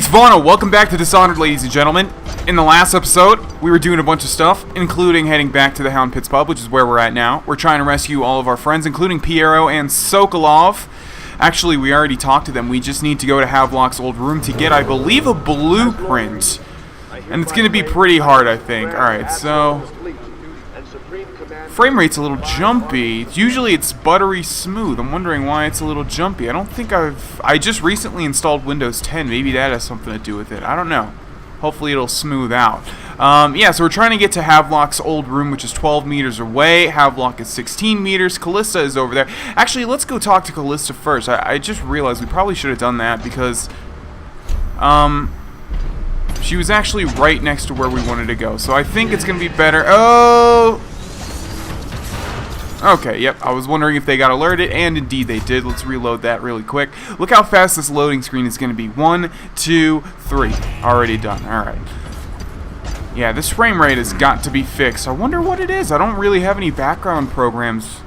it's Vana. Welcome back to Dishonored, ladies and gentlemen. In the last episode, we were doing a bunch of stuff, including heading back to the Hound Pits Pub, which is where we're at now. We're trying to rescue all of our friends, including Peril and Sokolov. Actually, we already talked to them. We just need to go to Havelock's old room to get, I believe, a blueprint. And it's going to be pretty hard, I think. Alright, so... frame rate's a little jumpy. Usually it's buttery smooth. I'm wondering why it's a little jumpy. I don't think I just recently installed Windows 10. Maybe that has something to do with it. I don't know. Hopefully it'll smooth out. Yeah, so we're trying to get to Havelock's old room, which is 12 meters away. Havelock is 16 meters. Callista is over there. Actually, let's go talk to Callista first. I just realized we probably should have done that because... she was actually right next to where we wanted to go. So I think it's going to be better. Oh! Okay, yep. I was wondering if they got alerted, and indeed they did. Let's reload that really quick. Look how fast this loading screen is going to be. 1, 2, 3. Already done. Alright. Yeah, this frame rate has got to be fixed. I wonder what it is. I don't really have any background programs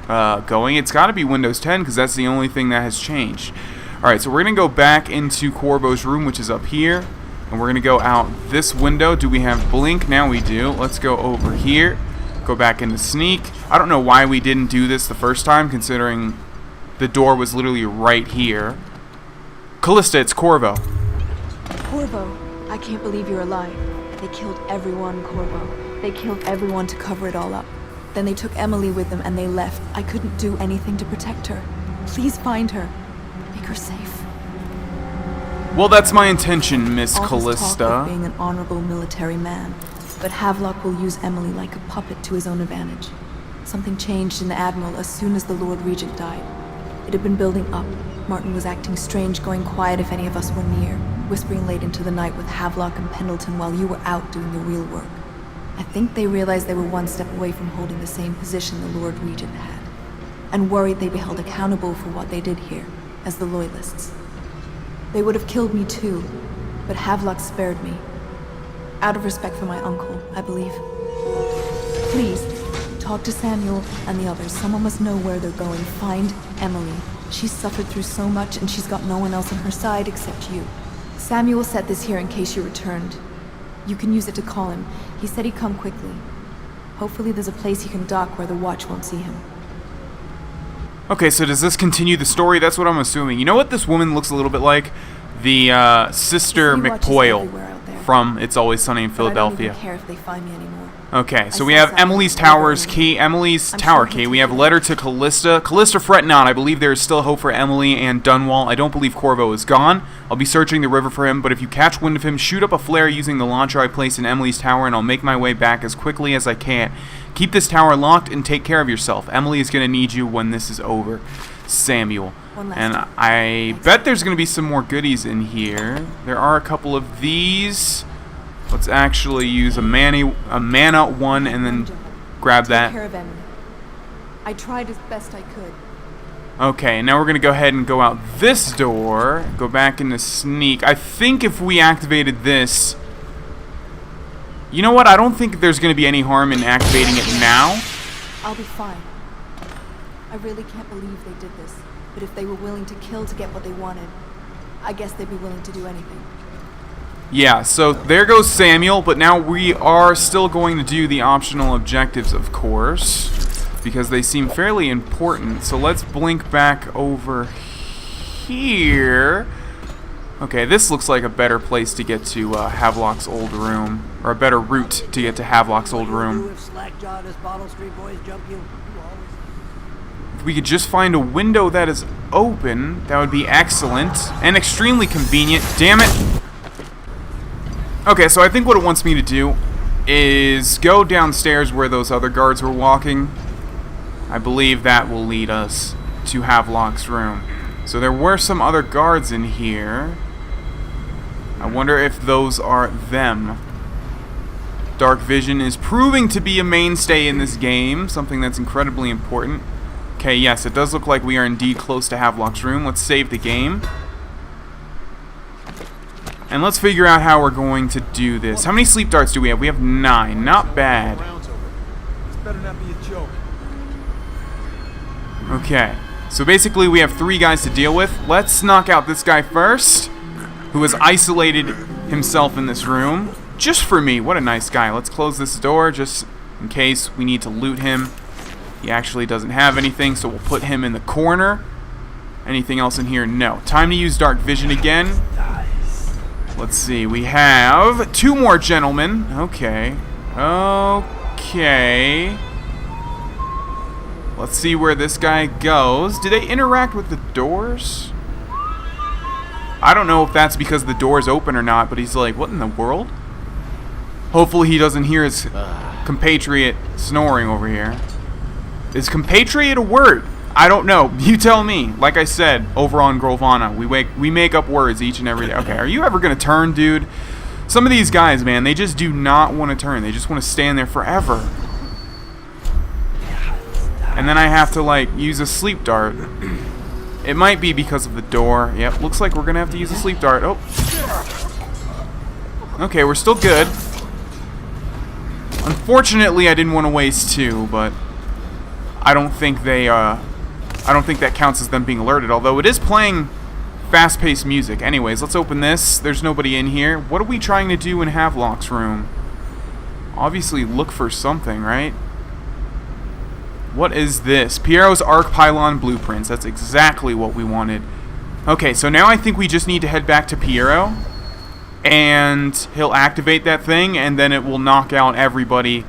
going. It's got to be Windows 10, because that's the only thing that has changed. Alright, so we're going to go back into Corvo's room, which is up here. And we're going to go out this window. Do we have blink? Now we do. Let's go over here. Go back into sneak. I don't know why we didn't do this the first time, considering the door was literally right here. Callista, it's Corvo. Corvo, I can't believe you're alive. They killed everyone, Corvo. They killed everyone to cover it all up. Then they took Emily with them and they left. I couldn't do anything to protect her. Please find her. Make her safe. Well, that's my intention, Miss All Callista. this talk of being an honorable military man. But Havelock will use Emily like a puppet to his own advantage. Something changed in the Admiral as soon as the Lord Regent died. It had been building up. Martin was acting strange, going quiet if any of us were near, whispering late into the night with Havelock and Pendleton while you were out doing the real work. I think they realized they were one step away from holding the same position the Lord Regent had, and worried they'd be held accountable for what they did here, as the Loyalists. They would have killed me too, but Havelock spared me. Out of respect for my uncle, I believe. Please, talk to Samuel and the others. Someone must know where they're going. Find Emily. She's suffered through so much, and she's got no one else on her side except you. Samuel set this here in case you returned. You can use it to call him. He said he'd come quickly. Hopefully there's a place he can dock where the watch won't see him. Okay, so does this continue the story? That's what I'm assuming. You know what this woman looks a little bit like? The Sister McPoyle from It's Always Sunny in Philadelphia. I don't even care if they find me anymore. Okay, so we have Emily's Tower's key. Emily's Tower key. We have letter to Callista. Callista, fret not. I believe there is still hope for Emily and Dunwall. I don't believe Corvo is gone. I'll be searching the river for him, but if you catch wind of him, shoot up a flare using the launcher I placed in Emily's tower, and I'll make my way back as quickly as I can. Keep this tower locked and take care of yourself. Emily is going to need you when this is over. Samuel. And I bet there's going to be some more goodies in here. There are a couple of these. Let's actually use a mana one and then grab that. Take care of Emily. I tried as best I could. Okay, now we're going to go ahead and go out this door. Go back into sneak. I think if we activated this... You know what? I don't think there's going to be any harm in activating it now. I'll be fine. I really can't believe they did this. But if they were willing to kill to get what they wanted, I guess they'd be willing to do anything. Yeah, so there goes Samuel, but now we are still going to do the optional objectives, of course, because they seem fairly important. So let's blink back over here. Okay, this looks like a better place to get to Havelock's old room, or a better route to get to Havelock's old room. If we could just find a window that is open, that would be excellent and extremely convenient. Damn it! Okay, so I think what it wants me to do is go downstairs where those other guards were walking. I believe that will lead us to Havelock's room. So there were some other guards in here. I wonder if those are them. Dark vision is proving to be a mainstay in this game, something that's incredibly important. Okay, yes, it does look like we are indeed close to Havelock's room. Let's save the game. And let's figure out how we're going to do this. How many sleep darts do we have? We have 9. Not bad. This better not be a joke. Okay. So basically we have 3 guys to deal with. Let's knock out this guy first. who has isolated himself in this room just for me. What a nice guy. Let's close this door just in case we need to loot him. He actually doesn't have anything, so we'll put him in the corner. Anything else in here? No. Time to use dark vision again. Let's see. We have 2 more gentlemen. Okay. Okay. Let's see where this guy goes. Do they interact with the doors? I don't know if that's because the door's open or not, but he's like, what in the world? Hopefully he doesn't hear his compatriot snoring over here. Is compatriot a word? I don't know. You tell me. Like I said, over on Grohlvana, we make up words each and every day. Okay, are you ever going to turn, dude? Some of these guys, man, they just do not want to turn. They just want to stand there forever. And then I have to, like, use a sleep dart. It might be because of the door. Yep, looks like we're going to have to use a sleep dart. Oh. Okay, we're still good. Unfortunately, I didn't want to waste 2, but I don't think they, I don't think that counts as them being alerted, although it is playing fast-paced music. Anyways, let's open this. There's nobody in here. What are we trying to do in Havelock's room? Obviously look for something, right? What is this? Piero's arc pylon blueprints. That's exactly what we wanted. Okay, so now I think we just need to head back to Piero, and he'll activate that thing, and then it will knock out everybody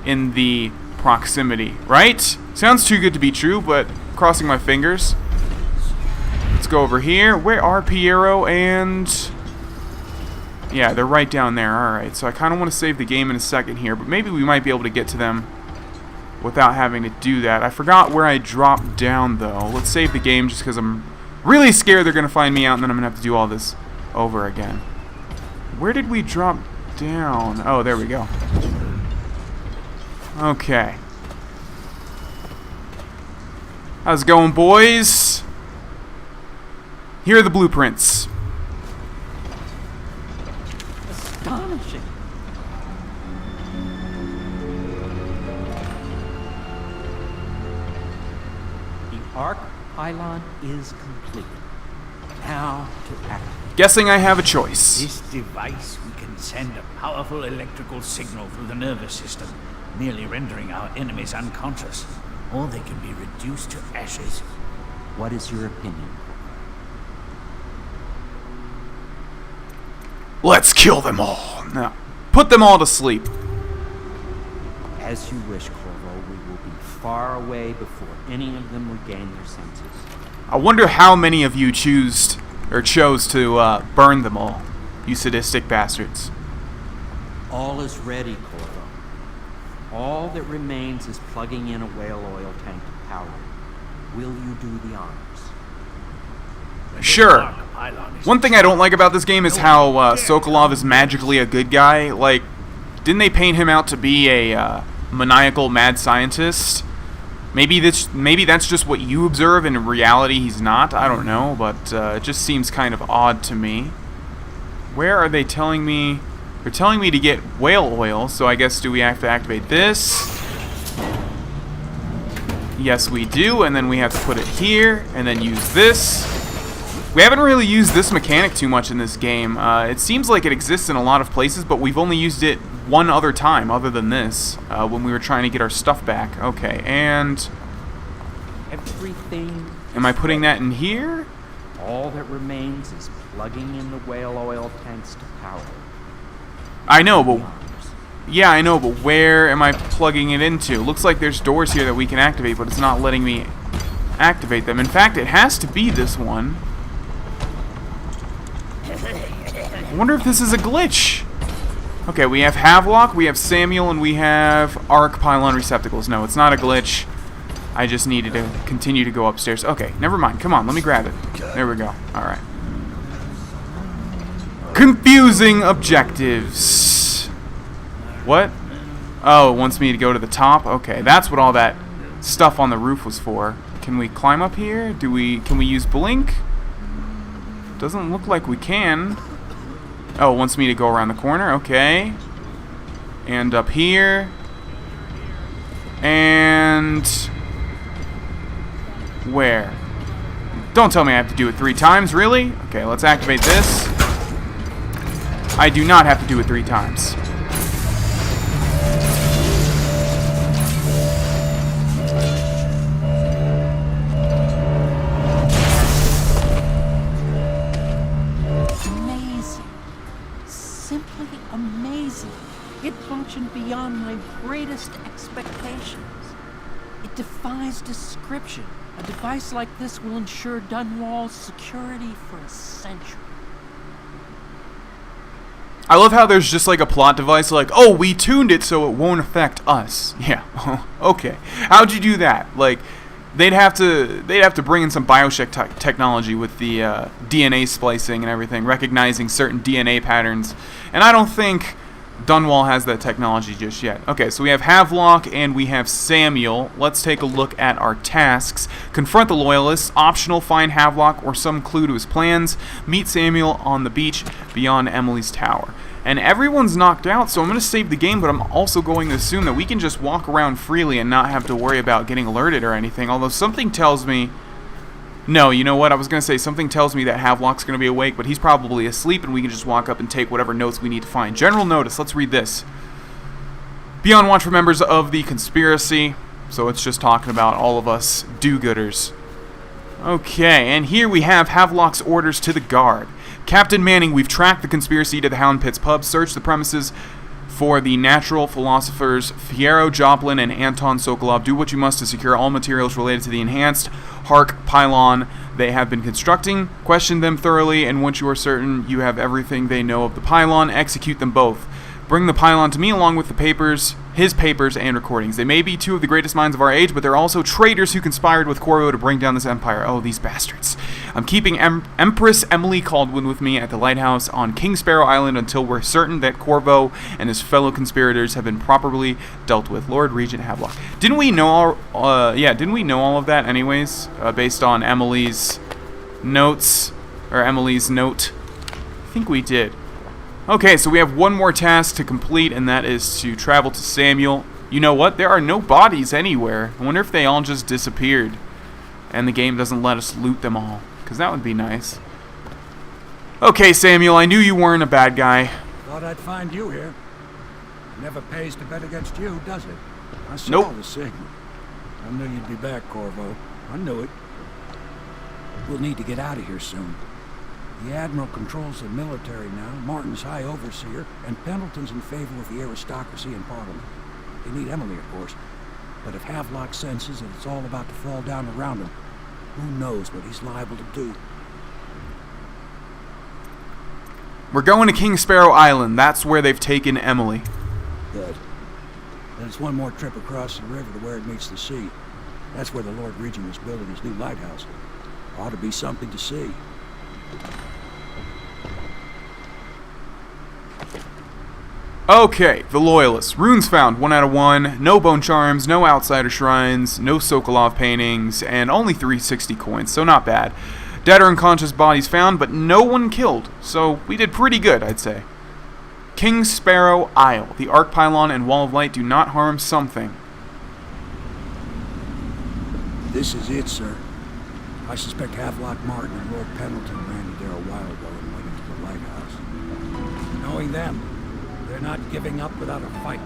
in the proximity, right? Sounds too good to be true, but crossing my fingers. Let's go over here. Where are Piero and... Yeah, they're right down there. Alright, so I kind of want to save the game in a second here, but maybe we might be able to get to them without having to do that. I forgot where I dropped down, though. Let's save the game just because I'm really scared they're going to find me out, and then I'm going to have to do all this over again. Where did we drop down? Oh, there we go. Okay. How's it going, boys? Here are the blueprints. Astonishing. The arc pylon is complete. Now to act. Guessing I have a choice. This device, we can send a powerful electrical signal through the nervous system, nearly rendering our enemies unconscious, or they can be reduced to ashes. What is your opinion? Let's kill them all. No. Put them all to sleep. As you wish, Corvo. We will be far away before any of them regain their senses. I wonder how many of you chose to burn them all, you sadistic bastards. All is ready, Corvo. All that remains is plugging in a whale oil tank to power it. Will you do the honors? Sure. One thing I don't like about this game is how Sokolov is magically a good guy. Like, didn't they paint him out to be a maniacal mad scientist? Maybe that's just what you observe, and in reality he's not. I don't know, but it just seems kind of odd to me. Where are they telling me? They're telling me to get whale oil, so I guess do we have to activate this? Yes, we do, and then we have to put it here, and then use this. We haven't really used this mechanic too much in this game. It seems like it exists in a lot of places, but we've only used it one other time other than this, when we were trying to get our stuff back. Okay, and... Everything... Am I putting that in here? All that remains is plugging in the whale oil tanks to power it. I know, but... Yeah, I know, but where am I plugging it into? Looks like there's doors here that we can activate, but it's not letting me activate them. In fact, it has to be this one. I wonder if this is a glitch. Okay, we have Havelock, we have Samuel, and we have arc pylon receptacles. No, it's not a glitch. I just needed to continue to go upstairs. Okay, never mind. Come on, let me grab it. There we go. Alright. Confusing objectives. What? Oh, it wants me to go to the top? Okay, that's what all that stuff on the roof was for. Can we climb up here? Can we use blink? Doesn't look like we can. Oh, it wants me to go around the corner. Okay. And up here. And... Where? Don't tell me I have to do it 3 times, really? Okay, let's activate this. I do not have to do it 3 times. Amazing. Simply amazing. It functioned beyond my greatest expectations. It defies description. A device like this will ensure Dunwall's security for a century. I love how there's just like a plot device like, oh, we tuned it so it won't affect us. Yeah, okay. How'd you do that? Like, they'd have to bring in some Bioshock technology with the DNA splicing and everything, recognizing certain DNA patterns. And I don't think Dunwall has that technology just yet. Okay, so we have Havelock and we have Samuel. Let's take a look at our tasks. Confront the Loyalists. Optional, find Havelock or some clue to his plans. Meet Samuel on the beach beyond Emily's tower. And everyone's knocked out, so I'm going to save the game, but I'm also going to assume that we can just walk around freely and not have to worry about getting alerted or anything. Although something tells me... No, you know what? I was going to say something tells me that Havelock's going to be awake, but he's probably asleep and we can just walk up and take whatever notes we need to find. General notice. Let's read this. Be on watch for members of the conspiracy. So it's just talking about all of us do-gooders. Okay, and here we have Havelock's orders to the guard. Captain Manning, we've tracked the conspiracy to the Hound Pits Pub. Search the premises for the natural philosophers Fiero Joplin and Anton Sokolov. Do what you must to secure all materials related to the enhanced Hark pylon they have been constructing. Question them thoroughly, and once you are certain you have everything they know of the pylon, execute them both. Bring the pylon to me along with the papers, his papers and recordings. They may be 2 of the greatest minds of our age, but they're also traitors who conspired with Corvo to bring down this empire. Oh, these bastards. I'm keeping Empress Emily Caldwin with me at the lighthouse on King Sparrow Island until we're certain that Corvo and his fellow conspirators have been properly dealt with. Lord Regent Havelock. Didn't we know all of that anyways, based on Emily's notes, or Emily's note? I think we did. Okay, so we have one more task to complete, and that is to travel to Samuel. You know what? There are no bodies anywhere. I wonder if they all just disappeared, and the game doesn't let us loot them all, because that would be nice. Okay, Samuel, I knew you weren't a bad guy. Thought I'd find you here. Never pays to bet against you, does it? I saw Nope. the signal. I knew you'd be back, Corvo. I knew it. We'll need to get out of here soon. The Admiral controls the military now, Martin's High Overseer, and Pendleton's in favor of the aristocracy in Parliament. They need Emily, of course. But if Havelock senses that it's all about to fall down around him, who knows what he's liable to do. We're going to King Sparrow Island. That's where they've taken Emily. Good. There's one more trip across the river to where it meets the sea. That's where the Lord Regent is building his new lighthouse. Ought to be something to see. Okay, the Loyalists. Runes found, 1 out of 1. No bone charms, no outsider shrines, no Sokolov paintings, and only 360 coins, so not bad. Dead or unconscious bodies found, but no one killed, so we did pretty good, I'd say. King Sparrow Isle. The arc pylon and wall of light do not harm something. This is it, sir. I suspect Havelock Martin and Lord Pendleton landed there a while ago and went into the lighthouse. Knowing them, they're not giving up without a fight.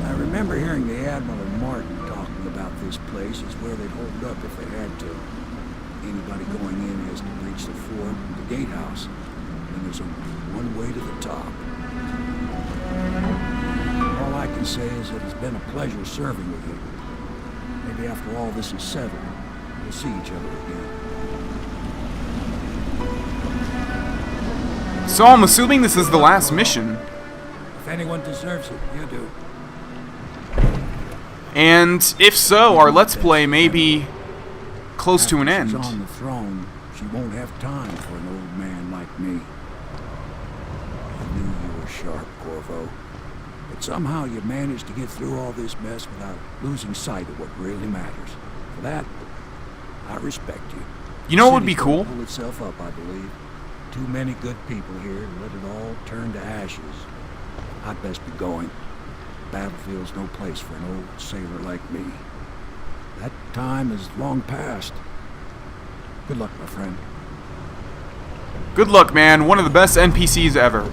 I remember hearing the Admiral and Martin talking about this place as where they'd hold up if they had to. Anybody going in has to breach the fort and the gatehouse. And there's only one way to the top. All I can say is that it's been a pleasure serving with you. Maybe after all this is settled, we'll see each other again. So I'm assuming this is the last mission. If anyone deserves it, you do. And if so, our Let's Play may be close to an end. After she's on the throne, she won't have time for an old man like me. I knew you were sharp, Corvo. But somehow you managed to get through all this mess without losing sight of what really matters. For that, I respect you. You know what would be The city's cool? gonna pull itself up, I believe. Too many good people here to let it all turn to ashes. I'd best be going. Battlefield's no place for an old sailor like me. That time is long past. Good luck, my friend. Good luck, man. One of the best NPCs ever.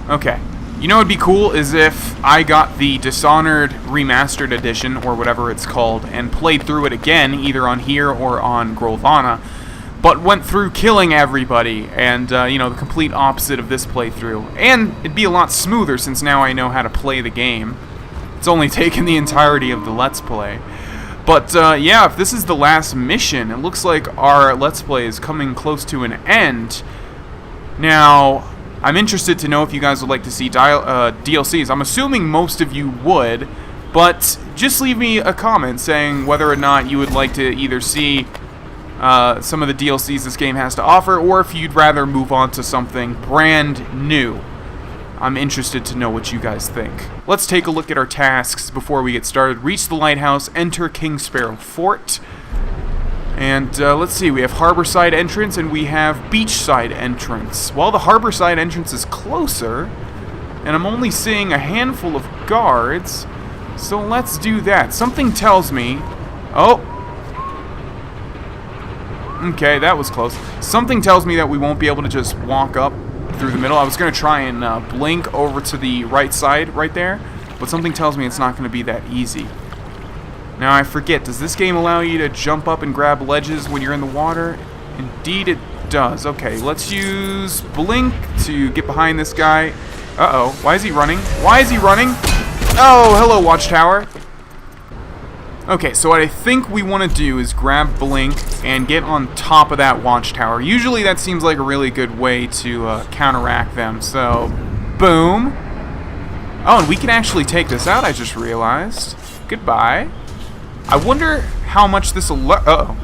Okay. You know what would be cool is if I got the Dishonored Remastered Edition, or whatever it's called, and played through it again, either on here or on Grohlvana, but went through killing everybody, and, you know, the complete opposite of this playthrough. And it'd be a lot smoother since now I know how to play the game. It's only taken the entirety of the Let's Play. But, yeah, if this is the last mission, it looks like our Let's Play is coming close to an end. Now, I'm interested to know if you guys would like to see DLCs. I'm assuming most of you would, but just leave me a comment saying whether or not you would like to either see some of the DLCs this game has to offer, or if you'd rather move on to something brand new. I'm interested to know what you guys think. Let's take a look at our tasks before we get started. Reach the lighthouse, enter King Sparrow Fort. And let's see, we have Harborside entrance and we have Beachside entrance. Well, the Harborside entrance is closer, and I'm only seeing a handful of guards, so let's do that. Something tells me... Oh! Okay, that was close. Something tells me that we won't be able to just walk up through the middle. I was going to try and blink over to the right side right there, but something tells me it's not going to be that easy. Now, I forget, does this game allow you to jump up and grab ledges when you're in the water? Indeed it does. Okay, let's use blink to get behind this guy. Uh-oh, why is he running? Why is he running? Oh, hello, Watchtower. Okay, so what I think we want to do is grab blink and get on top of that Watchtower. Usually that seems like a really good way to counteract them, so boom. Oh, and we can actually take this out, I just realized. Goodbye. I wonder how much this will... Uh-oh.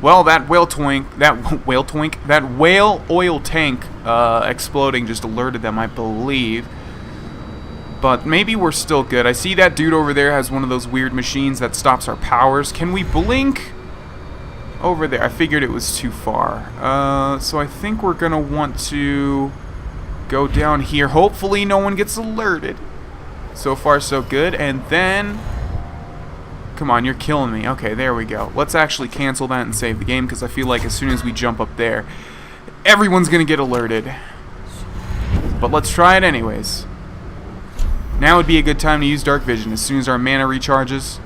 Well, that that whale oil tank exploding just alerted them, I believe. But maybe we're still good. I see that dude over there has one of those weird machines that stops our powers. Can we blink over there? I figured it was too far. So I think we're gonna want to go down here. Hopefully no one gets alerted. So far, so good. And then... Come on, you're killing me. Okay, there we go. Let's actually cancel that and save the game, because I feel like as soon as we jump up there, everyone's going to get alerted. But let's try it anyways. Now would be a good time to use Dark Vision as soon as our mana recharges.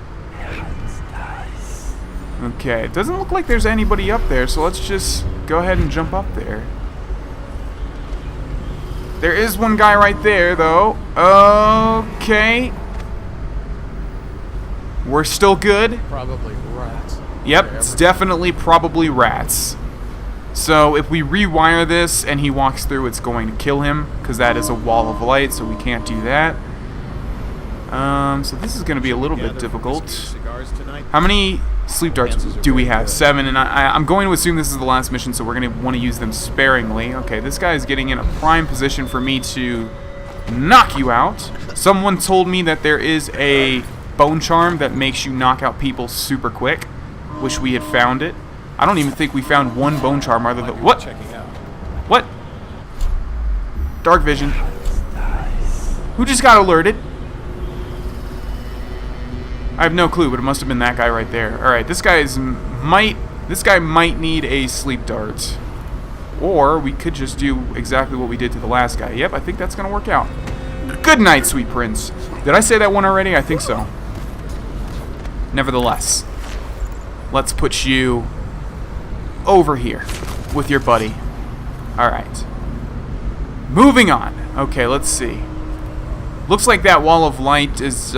Okay, it doesn't look like there's anybody up there, so let's just go ahead and jump up there. There is one guy right there, though. Okay. We're still good. Probably rats. Yep, it's definitely probably rats. So if we rewire this and he walks through, it's going to kill him, because that is a wall of light, so we can't do that. So this is going to be a little bit difficult. How many sleep darts do we have? 7, and I'm going to assume this is the last mission, so we're going to want to use them sparingly. Okay, this guy is getting in a prime position for me to knock you out. Someone told me that there is a bone charm that makes you knock out people super quick. Wish we had found it. I don't even think we found one bone charm other than... What? What? Dark Vision. Who just got alerted? I have no clue, but it must have been that guy right there. Alright, this guy might need a sleep dart. Or we could just do exactly what we did to the last guy. Yep, I think that's going to work out. Good night, sweet prince. Did I say that one already? I think so. Nevertheless, let's put you over here with your buddy. Alright. Moving on. Okay, let's see. Looks like that wall of light is,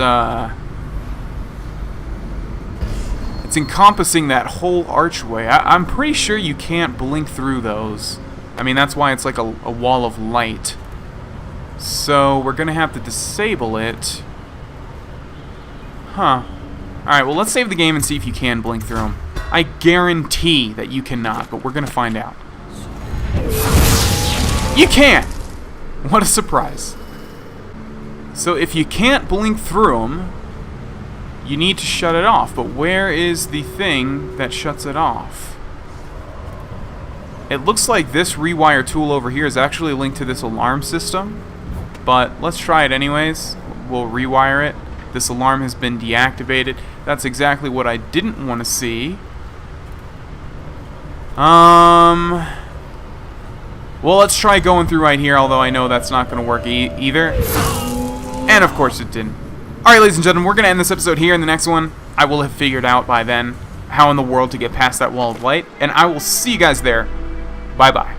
it's encompassing that whole archway. I'm pretty sure you can't blink through those. I mean, that's why it's like a wall of light. So, we're gonna have to disable it. Huh. Alright, well, let's save the game and see if you can blink through them. I guarantee that you cannot, but we're gonna find out. You can! What a surprise. So, if you can't blink through them, you need to shut it off. But where is the thing that shuts it off? It looks like this rewire tool over here is actually linked to this alarm system. But let's try it anyways. We'll rewire it. This alarm has been deactivated. That's exactly what I didn't want to see. Well, let's try going through right here, although I know that's not going to work either. And of course it didn't. Alright, ladies and gentlemen, we're going to end this episode here. In the next one, I will have figured out by then how in the world to get past that wall of light. And I will see you guys there. Bye-bye.